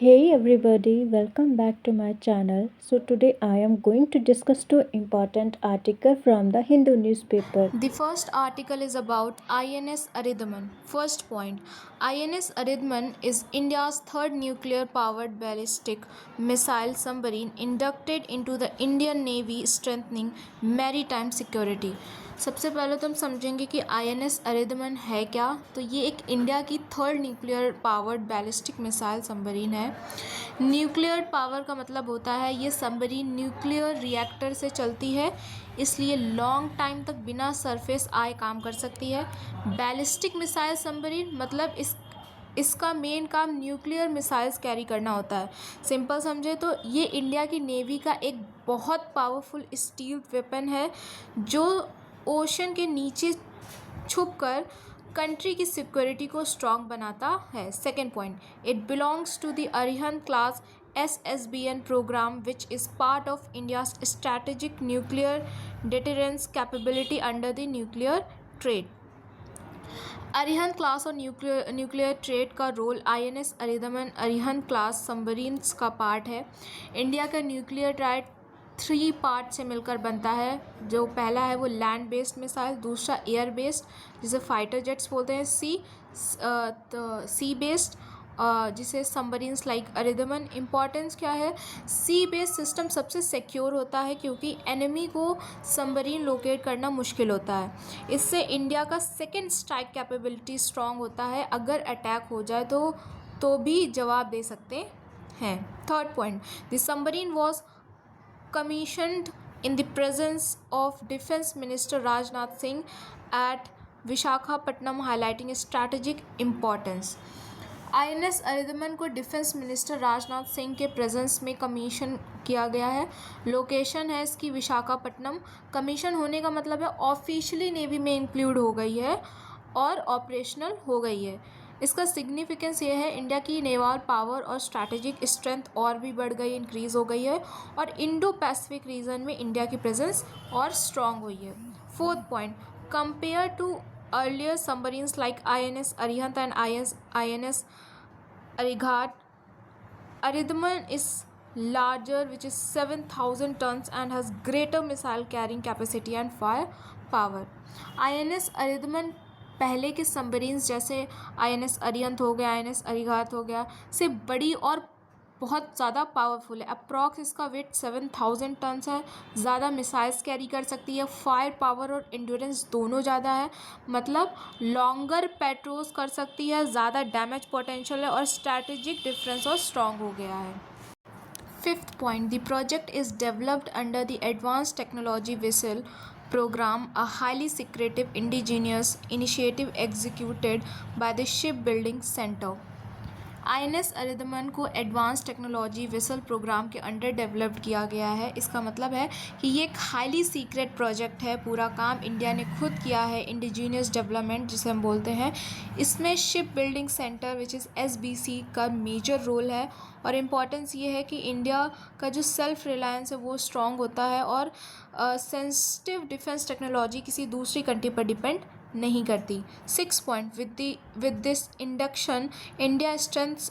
Hey everybody, welcome back to my channel. So today I am going to discuss two important articles from the Hindu newspaper. The first article is about INS Aridhaman. First point, INS Aridhaman is India's third nuclear powered ballistic missile submarine inducted into the Indian Navy, strengthening maritime security. सबसे पहले तो हम समझेंगे कि INS Aridhaman है क्या। तो ये एक इंडिया की third nuclear powered ballistic missile submarine है। न्यूक्लियर पावर का मतलब होता है ये सबमरीन न्यूक्लियर रिएक्टर से चलती है, इसलिए लॉन्ग टाइम तक बिना सरफेस आए काम कर सकती है। बैलिस्टिक मिसाइल सबमरीन मतलब इसका मेन काम न्यूक्लियर मिसाइल्स कैरी करना होता है। सिंपल समझे तो ये इंडिया की नेवी का एक बहुत पावरफुल स्टील वेपन है जो ओशन के नीचे छुपकर कंट्री की सिक्योरिटी को स्ट्रॉन्ग बनाता है। Second point, it belongs to the Arihant class SSBN program, which is part of India's strategic nuclear deterrence capability under the nuclear trade. Arihant class और न्यूक्लियर ट्रेड का role INS Aridhaman Arihant class submarines का part है। India का nuclear trade 3 part से मिलकर बनता है। जो पहला है वो लैंड बेस्ड मिसाइल, दूसरा एयर बेस्ड जिसे फाइटर जेट्स बोलते हैं, सी बेस्ड जिसे सबमरीन्स लाइक अरिधमन। इम्पॉर्टेंस क्या है, सी बेस्ड सिस्टम सबसे सिक्योर होता है क्योंकि एनिमी को सबमरीन लोकेट करना मुश्किल होता है। इससे इंडिया का सेकेंड स्ट्राइक कैपेबिलिटी स्ट्रॉन्ग होता है, अगर अटैक हो जाए तो भी जवाब दे सकते हैं। Third point, the submarine was commissioned in the presence of Defence Minister Rajnath Singh at Visakhapatnam, highlighting its strategic importance. INS Aridhaman को डिफेंस मिनिस्टर राजनाथ सिंह के प्रेजेंस में कमीशन किया गया है। लोकेशन है इसकी विशाखापट्टनम। कमीशन होने का मतलब है ऑफिशियली नेवी में इंक्लूड हो गई है और ऑपरेशनल हो गई है। इसका सिग्निफिकेंस ये है, इंडिया की नेवल पावर और स्ट्रैटेजिक स्ट्रेंथ और भी बढ़ गई, इंक्रीज़ हो गई है और इंडो पैसिफिक रीजन में इंडिया की प्रेजेंस और स्ट्रॉन्ग हुई है। Fourth point, compare to earlier submarines like INS Arihant and INS Arighat, Aridhaman is larger, which is 7,000 tons and has greater missile carrying capacity and fire power. INS Aridhaman पहले के submarines जैसे INS Arihant हो गया, INS Arighat हो गया से बड़ी और बहुत ज़्यादा पावरफुल है। अप्रॉक्स इसका वेट 7,000 टन्स है, ज़्यादा मिसाइल्स कैरी कर सकती है, फायर पावर और इंड्योरेंस दोनों ज़्यादा है, मतलब लॉन्गर पेट्रोल्स कर सकती है, ज़्यादा डैमेज पोटेंशियल है और स्ट्रैटेजिक डिफरेंस और स्ट्रॉन्ग हो गया है। Fifth point, the project is developed under the advance technology vessel program, a highly secretive indigenous initiative executed by the Shipbuilding Center. INS Aridhaman को एडवांस टेक्नोलॉजी वेसल प्रोग्राम के under developed किया गया है। इसका मतलब है कि ये एक हाईली सीक्रेट प्रोजेक्ट है, पूरा काम इंडिया ने खुद किया है, इंडिजीनियस डेवलपमेंट जिसे हम बोलते हैं। इसमें ship building centre which is SBC का मेजर रोल है और इम्पॉर्टेंस ये है कि इंडिया का जो सेल्फ रिलायंस है वो स्ट्रॉन्ग होता है और सेंसिटिव डिफेंस टेक्नोलॉजी किसी दूसरी कंट्री पर डिपेंड नहीं करती। 6 point, with this induction India strengths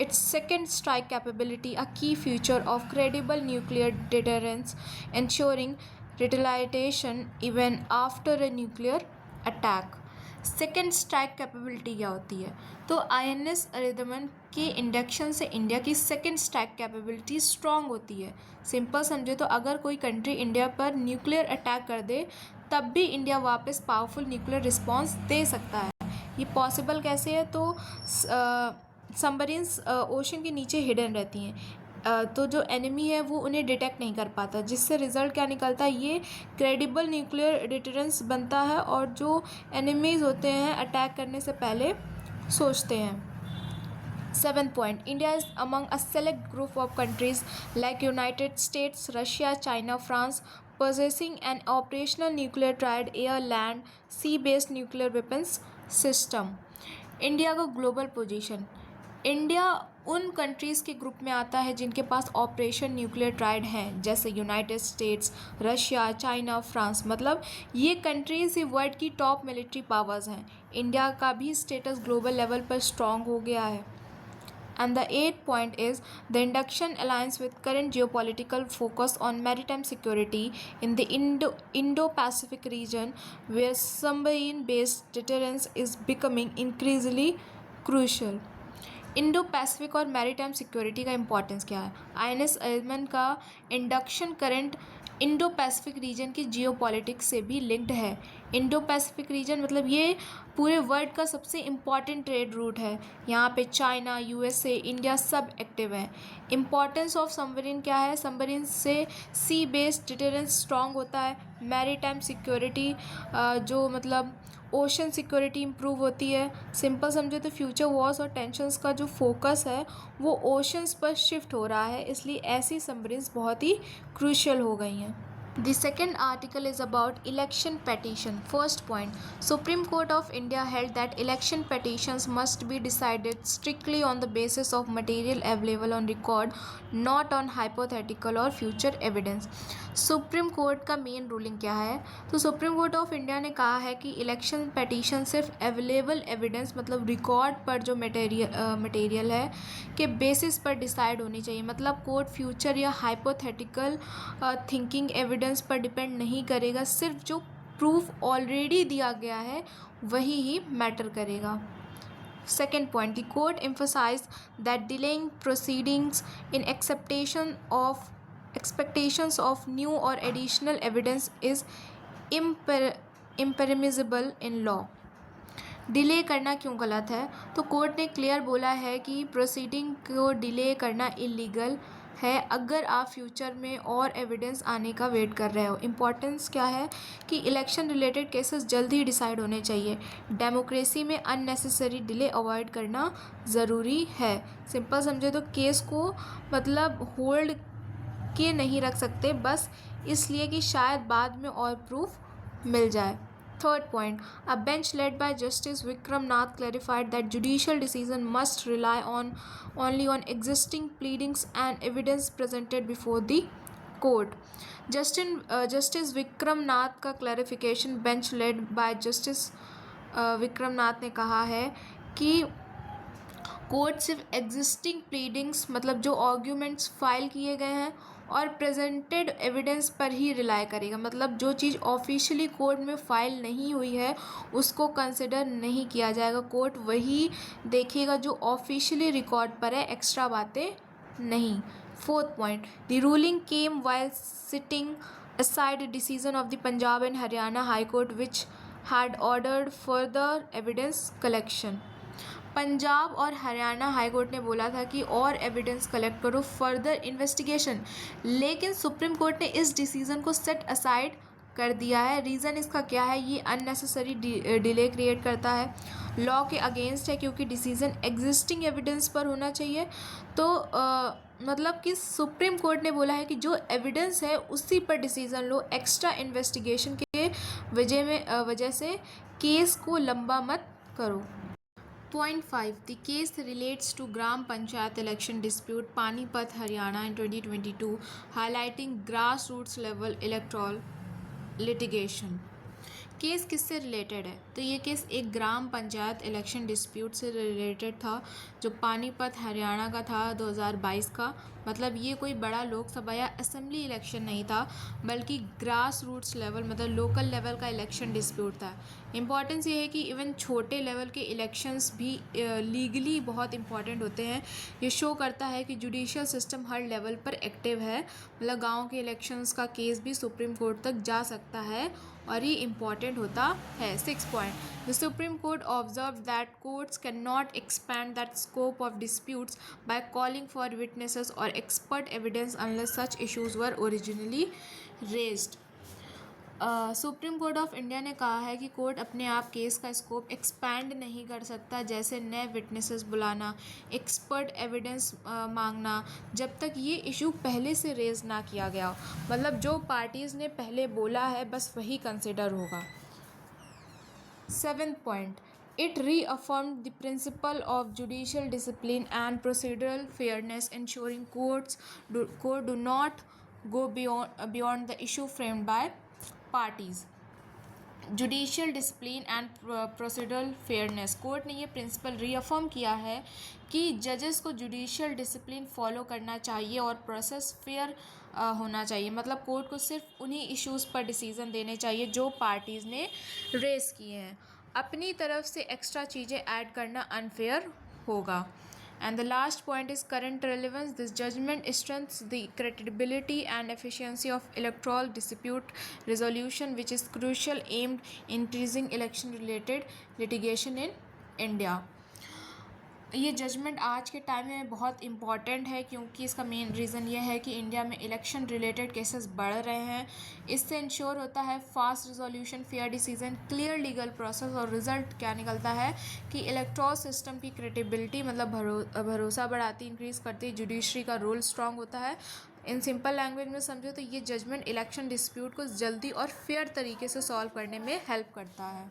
its second strike capability, a key feature of credible nuclear deterrence, ensuring retaliation even after a nuclear attack. Second strike capability क्या होती है, तो INS Aridhaman के इंडक्शन से India की second strike capability strong होती है। Simple समझे तो अगर कोई कंट्री इंडिया पर न्यूक्लियर अटैक कर दे तब भी इंडिया वापस पावरफुल न्यूक्लियर रिस्पॉन्स दे सकता है। ये पॉसिबल कैसे है, तो सबमरीन्स ओशन के नीचे हिडन रहती हैं, तो जो एनिमी है वो उन्हें डिटेक्ट नहीं कर पाता, जिससे रिज़ल्ट क्या निकलता है, ये क्रेडिबल न्यूक्लियर डिटरेंस बनता है और जो एनिमीज़ होते हैं अटैक करने से पहले सोचते हैं। 7th point, India is among a select group of countries like United States, Russia, China, France possessing an operational nuclear triad air, land, sea-based nuclear weapons system. India का ग्लोबल पोजीशन, इंडिया उन countries के group में आता है जिनके पास operation nuclear tried हैं, जैसे United states, Russia, China, France, मतलब ये कंट्रीज़ ही वर्ल्ड की टॉप मिलिट्री पावर्स हैं। इंडिया का भी स्टेटस ग्लोबल लेवल पर स्ट्रॉन्ग हो गया है। And the eighth point is the induction aligns with current geopolitical focus on maritime security in the Indo-Pacific region, where submarine-based deterrence is becoming increasingly crucial. Indo Pacific और maritime security का importance क्या है? INS अरिमन का induction current Indo Pacific reason की geopolitics से भी linked है। Indo Pacific reason मतलब ये पूरे वर्ल्ड का सबसे इम्पॉर्टेंट ट्रेड रूट है। यहाँ पे चाइना, यूएसए, इंडिया सब एक्टिव हैं। इम्पॉर्टेंस ऑफ सबमरीन क्या है? सबमरीन से सी बेस्ड डिटरेंस स्ट्रॉन्ग होता है। मैरीटाइम सिक्योरिटी जो मतलब ओशन सिक्योरिटी इम्प्रूव होती है। सिंपल समझे तो फ्यूचर वॉर्स और टेंशंस का जो फोकस है वो ओशंस पर शिफ्ट हो रहा है, इसलिए ऐसी सबमरीन्स बहुत ही क्रूशियल हो गई हैं। The second article is about election petition. First point, Supreme Court of India held that election petitions must be decided strictly on the basis of material available on record, not on hypothetical or future evidence. Supreme court का main ruling क्या है? तो supreme court of India ने कहा है कि election petition सिर्फ available evidence मतलब रिकॉर्ड पर जो मटेरियल है के बेसिस पर डिसाइड होनी चाहिए। मतलब कोर्ट फ्यूचर या हाइपोथेटिकल थिंकिंग एविडेंस पर डिपेंड नहीं करेगा, सिर्फ जो प्रूफ ऑलरेडी दिया गया है वही ही मैटर करेगा। Second point, the court emphasized that delaying proceedings in expectations of new or additional evidence is impermissible in law. Delay करना क्यों गलत है? तो कोर्ट ने क्लियर बोला है कि प्रोसीडिंग को डिले करना इलीगल है अगर आप फ्यूचर में और एविडेंस आने का वेट कर रहे हो। इम्पॉर्टेंस क्या है कि इलेक्शन रिलेटेड केसेस जल्दी ही डिसाइड होने चाहिए। डेमोक्रेसी में अननेसेसरी डिले अवॉइड करना ज़रूरी है। सिंपल समझे तो केस को मतलब होल्ड के नहीं रख सकते बस इसलिए कि शायद बाद में और प्रूफ मिल जाए। Third point, a bench led by Justice Vikram Nath clarified that judicial decision must rely only on existing pleadings and evidence presented before the court. Justice Vikram Nath का clarification bench led by Justice Vikram Nath ने कहा है कि court सिर्फ existing pleadings मतलब जो arguments file किए गए हैं और प्रेजेंटेड एविडेंस पर ही रिलाई करेगा। मतलब जो चीज़ ऑफिशियली कोर्ट में फाइल नहीं हुई है उसको कंसिडर नहीं किया जाएगा। कोर्ट वही देखेगा जो ऑफिशियली रिकॉर्ड पर है, एक्स्ट्रा बातें नहीं। Fourth point, the ruling came while sitting aside decision of the Punjab and Haryana High Court which had ordered further evidence collection. Punjab और हरियाणा हाई कोर्ट ने बोला था कि और एविडेंस कलेक्ट करो फर्दर इन्वेस्टिगेशन, लेकिन सुप्रीम कोर्ट ने इस डिसीजन को सेट असाइड कर दिया है। रीज़न इसका क्या है? ये अननेसेसरी डिले क्रिएट करता है, लॉ के अगेंस्ट है क्योंकि डिसीजन एग्जिस्टिंग एविडेंस पर होना चाहिए। तो मतलब कि सुप्रीम कोर्ट ने बोला है कि जो एविडेंस है उसी पर डिसीजन लो, एक्स्ट्रा इन्वेस्टिगेशन के वजह से केस को लंबा मत करो। Point 5. The case relates to Gram Panchayat election dispute Panipat, Haryana in 2022, highlighting grassroots level electoral litigation. Case किससे रिलेटेड है? तो ये केस एक ग्राम पंचायत इलेक्शन डिस्प्यूट से रिलेटेड था जो पानीपत हरियाणा का था 2022 का। मतलब ये कोई बड़ा लोकसभा या असेंबली इलेक्शन नहीं था बल्कि ग्रास रूट्स लेवल मतलब लोकल लेवल का इलेक्शन डिस्प्यूट था। इम्पॉर्टेंस ये है कि इवन छोटे लेवल के इलेक्शंस भी लीगली बहुत इंपॉर्टेंट होते हैं। ये शो करता है कि जुडिशियल सिस्टम हर लेवल पर एक्टिव है। मतलब गाँव के इलेक्शंस का केस भी सुप्रीम कोर्ट तक जा सकता है और ये इम्पॉर्टेंट होता है। 6 point, the supreme court observe that courts can not expand that scope of disputes by calling for witnesses और expert evidence unless such issues were originally raised. Supreme court of India ने कहा है कि court अपने आप case का scope expand नहीं कर सकता, जैसे नए विटनेसेस बुलाना, एक्सपर्ट एविडेंस मांगना, जब तक ये इशू पहले से रेज ना किया गया हो। मतलब जो पार्टीज़ ने पहले बोला है बस वही कंसिडर होगा। 7th point, it reaffirmed the principle of judicial discipline and procedural fairness, ensuring court do not go beyond the issue framed by parties. Judicial discipline and procedural fairness. Court ने ये principal reaffirm किया है कि जजेस को judicial discipline follow करना चाहिए और प्रोसेस फेयर होना चाहिए। मतलब कोर्ट को सिर्फ उन्हीं इश्यूज़ पर डिसीजन देने चाहिए जो पार्टीज़ ने रेस किए हैं। अपनी तरफ से एक्स्ट्रा चीज़ें ऐड करना अनफेयर होगा। And the last point is current relevance. This judgment strengthens the credibility and efficiency of electoral dispute resolution, which is crucial aimed increasing election-related litigation in India. ये judgement आज के time में बहुत important है क्योंकि इसका main reason ये है कि इंडिया में इलेक्शन रिलेटेड केसेस बढ़ रहे हैं। इससे इंश्योर होता है fast resolution, fair decision, clear legal process और रिजल्ट क्या निकलता है कि इलेक्टोरल सिस्टम की क्रेडिबिलिटी मतलब भरोसा बढ़ाती, इंक्रीज़ करती, जुडिशरी का रोल स्ट्रांग होता है। इन सिंपल लैंग्वेज में समझो तो ये जजमेंट इलेक्शन डिस्प्यूट को जल्दी और फेयर तरीके से सॉल्व करने में हेल्प करता है।